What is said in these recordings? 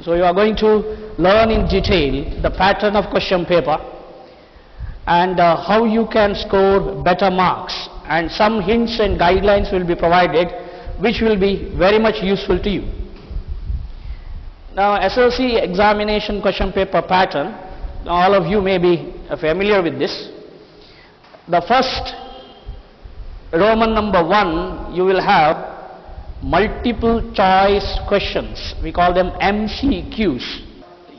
So you are going to learn in detail the pattern of question paper and how you can score better marks, and some hints and guidelines will be provided which will be very much useful to you. Now, SLC examination question paper pattern, all of you may be familiar with this. The first Roman number 1, you will have multiple choice questions. We call them MCQs.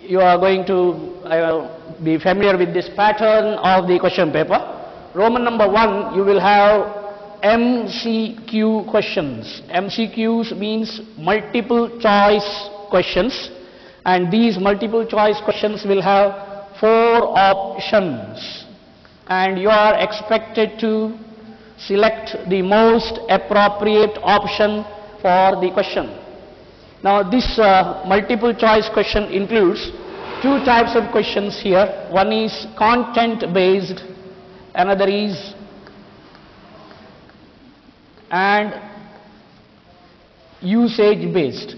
You are going to be familiar with this pattern of the question paper. Roman number 1, you will have MCQ questions. MCQs means multiple choice questions, and these multiple choice questions will have 4 options, and you are expected to select the most appropriate option for the question. Now this multiple choice question includes 2 types of questions here. One is content based, another is and usage based.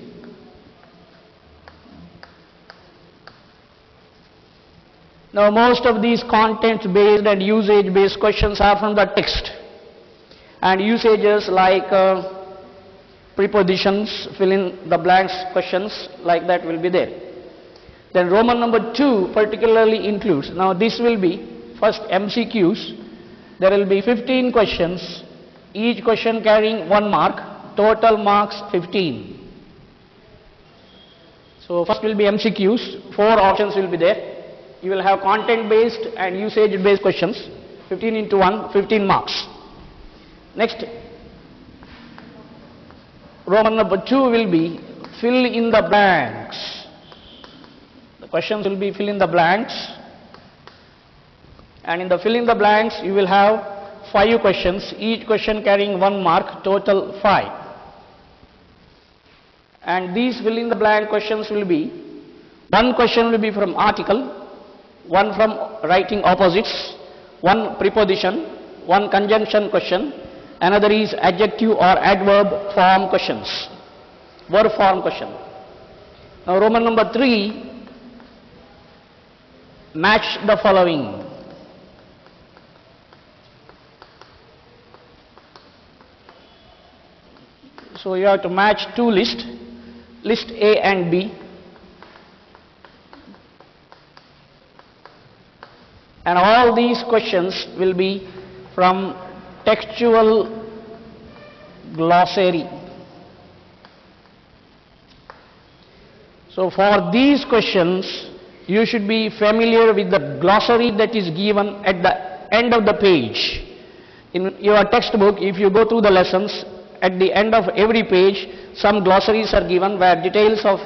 Now most of these content based and usage based questions are from the text, and usages like prepositions, fill in the blanks questions like that will be there. Then Roman number 2 particularly includes, now this will be first MCQs. There will be 15 questions, each question carrying 1 mark, total marks 15. So first will be MCQs, 4 options will be there. You will have content based and usage based questions, 15 into 1, 15 marks. Next, Roman number 2 will be fill in the blanks. The questions will be fill in the blanks, and in the fill in the blanks you will have 5 questions, each question carrying 1 mark, total 5. And these fill in the blank questions will be, 1 question will be from article, 1 from writing opposites, 1 preposition, 1 conjunction question, another is adjective or adverb form questions, verb form question. Now Roman number 3, match the following. So you have to match 2 lists, list A and B. And all these questions will be from textual glossary. So for these questions, you should be familiar with the glossary that is given at the end of the page. In your textbook, if you go through the lessons, at the end of every page, some glossaries are given where details of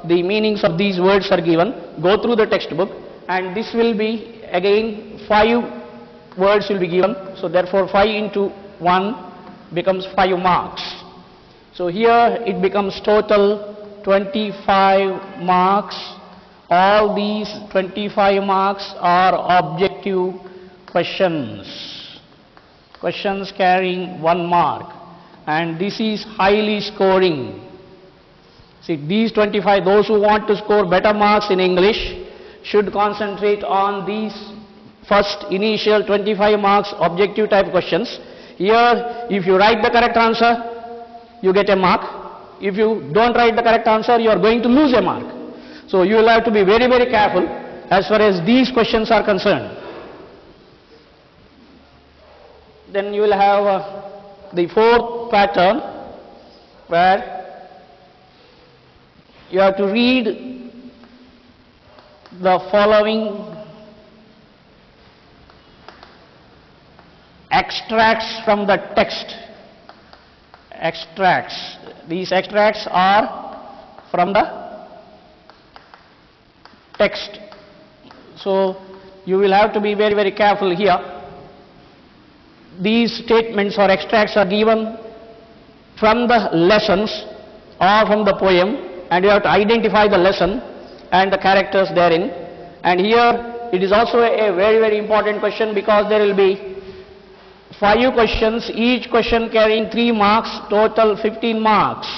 the meanings of these words are given. Go through the textbook, and this will be again 5 words will be given. So therefore 5 into 1 becomes 5 marks. So here it becomes total 25 marks. All these 25 marks are objective questions, questions carrying 1 mark, and this is highly scoring. See, these 25, those who want to score better marks in English should concentrate on these first initial 25 marks objective type questions. Here, if you write the correct answer, you get a mark. If you don't write the correct answer, you are going to lose a mark. So you will have to be very, very careful as far as these questions are concerned. Then you will have the 4th pattern, where you have to read the following extracts from the text. Extracts. These extracts are from the text. So you will have to be very, very careful here. These statements or extracts are given from the lessons or from the poem, and you have to identify the lesson and the characters therein. And here it is also a very, very important question, because there will be 5 questions, each question carrying 3 marks, total 15 marks.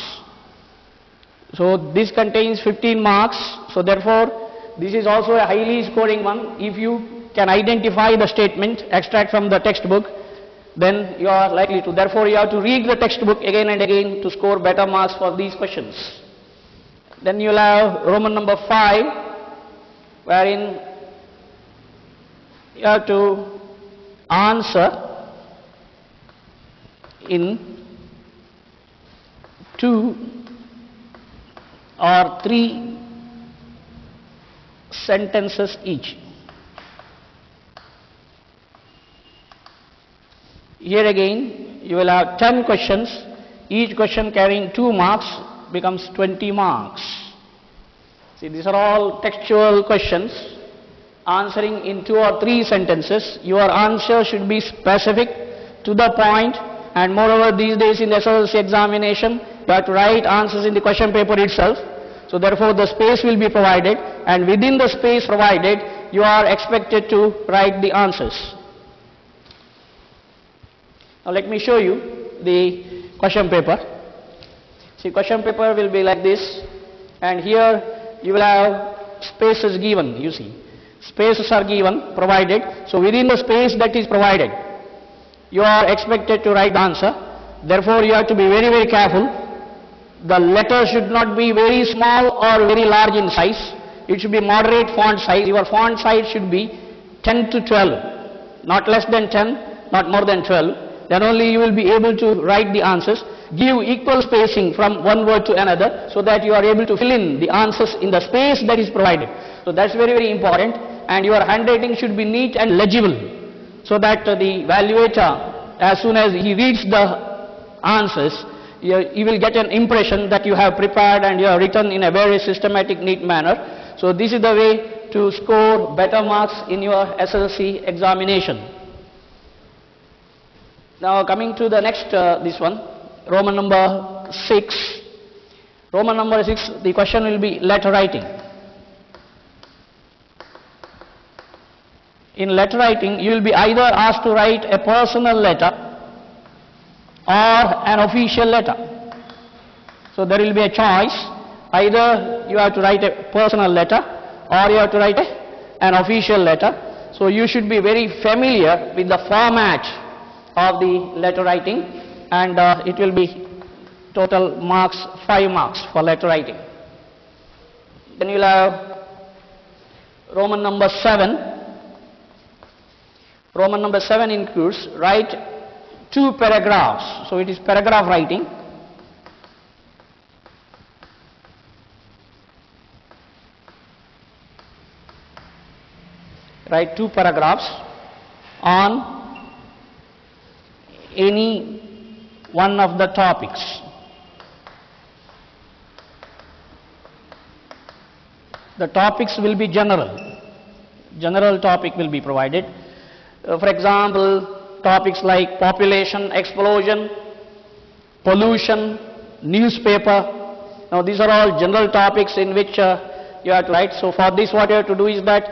So this contains 15 marks. So therefore, this is also a highly scoring one. If you can identify the statement, extract from the textbook, then you are likely to. Therefore, you have to read the textbook again and again to score better marks for these questions. Then you will have Roman number 5, wherein you have to answer in 2 or 3 sentences each. Here again, you will have 10 questions. Each question carrying 2 marks becomes 20 marks. See, these are all textual questions. Answering in 2 or 3 sentences. Your answer should be specific, to the point, and moreover these days in the SSLC examination, you have to write answers in the question paper itself. So therefore the space will be provided, and within the space provided, you are expected to write the answers. Now let me show you the question paper. See, question paper will be like this, and here you will have spaces given, you see. Spaces are given, provided. So within the space that is provided, you are expected to write the answer. Therefore you have to be very, very careful. The letter should not be very small or very large in size. It should be moderate font size. Your font size should be 10 to 12, not less than 10, not more than 12. Then only you will be able to write the answers. Give equal spacing from one word to another, so that you are able to fill in the answers in the space that is provided. So that's very, very important. And your handwriting should be neat and legible, so that the evaluator, as soon as he reads the answers, he will get an impression that you have prepared and you have written in a very systematic, neat manner. So this is the way to score better marks in your SSLC examination. Now coming to the next, this one, Roman number 6. Roman number 6, the question will be letter writing. In letter writing, you will be either asked to write a personal letter or an official letter. So there will be a choice. Either you have to write a personal letter or you have to write an official letter. So you should be very familiar with the format of the letter writing, and it will be total marks, 5 marks for letter writing. Then you will have Roman number 7. Roman number 7 includes write 2 paragraphs. So it is paragraph writing. Write 2 paragraphs on any one of the topics. The topics will be general. General topic will be provided. For example, topics like population explosion, pollution, newspaper. Now these are all general topics in which you have to write. So for this, what you have to do is that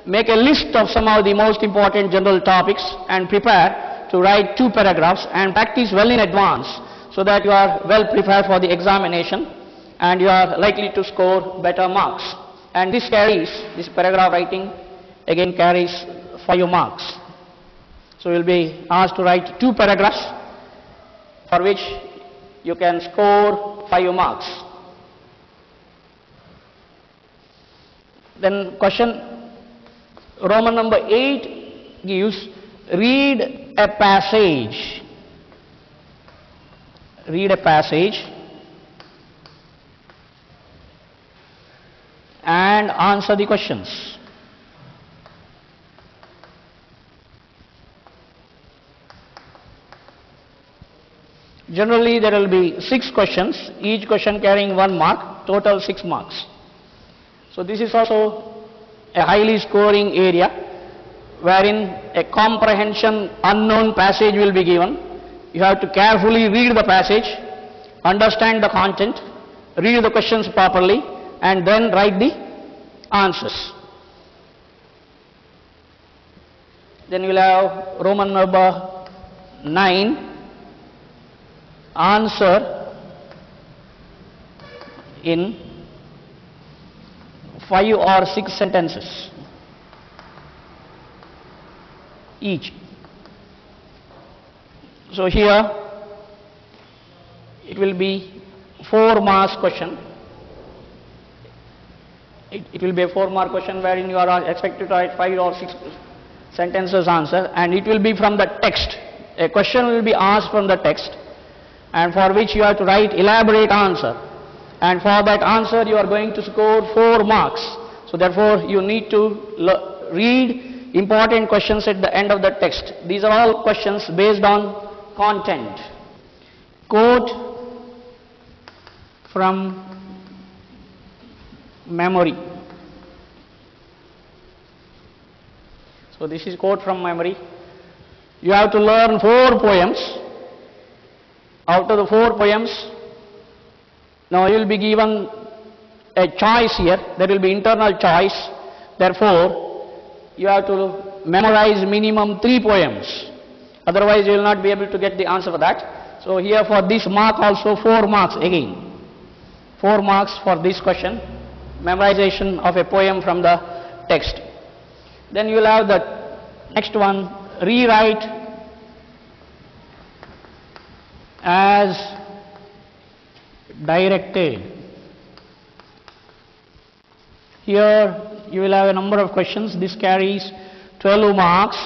make a list of some of the most important general topics and prepare to write 2 paragraphs and practice well in advance, so that you are well prepared for the examination and you are likely to score better marks. And this paragraph writing again carries 5 marks. So you will be asked to write 2 paragraphs for which you can score 5 marks. Then question Roman number 8 gives read a passage. Read a passage and answer the questions. Generally there will be 6 questions, each question carrying 1 mark, total 6 marks. So this is also a highly scoring area, wherein a comprehension unknown passage will be given. You have to carefully read the passage, understand the content, read the questions properly, and then write the answers. Then you will have Roman number 9, answer in 5 or 6 sentences each. So here it will be 4 marks question. It will be a 4 mark question wherein you are expected to write 5 or 6 sentences answer, and it will be from the text. A question will be asked from the text, and for which you have to write elaborate answer, and for that answer you are going to score 4 marks. So therefore you need to read important questions at the end of the text. These are all questions based on content. Quote from memory. So this is quote from memory. You have to learn 4 poems. Out of the 4 poems, now you will be given a choice here. There will be internal choice. Therefore, you have to memorize minimum 3 poems. Otherwise, you will not be able to get the answer for that. So here for this mark also 4 marks again. 4 marks for this question. Memorization of a poem from the text. Then you will have the next one, rewrite as directed. Here you will have a number of questions. This carries 12 marks.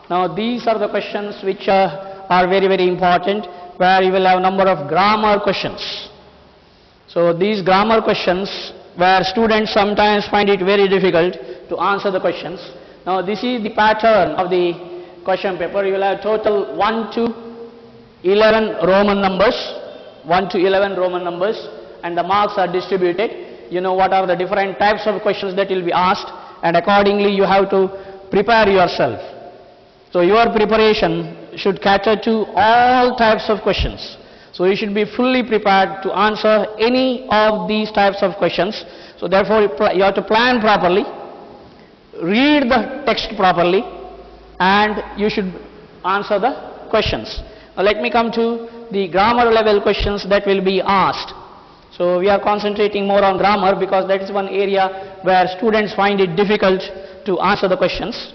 Now these are the questions which are very, very important, where you will have a number of grammar questions. So these grammar questions, where students sometimes find it very difficult to answer the questions. Now this is the pattern of the question paper. You will have total 1 to 11 Roman numbers, 1 to 11 Roman numbers, and the marks are distributed. You know what are the different types of questions that will be asked, and accordingly you have to prepare yourself. So your preparation should cater to all types of questions. So you should be fully prepared to answer any of these types of questions. So therefore you have to plan properly, read the text properly, and you should answer the questions. Now let me come to the grammar level questions that will be asked. So we are concentrating more on grammar because that is one area where students find it difficult to answer the questions.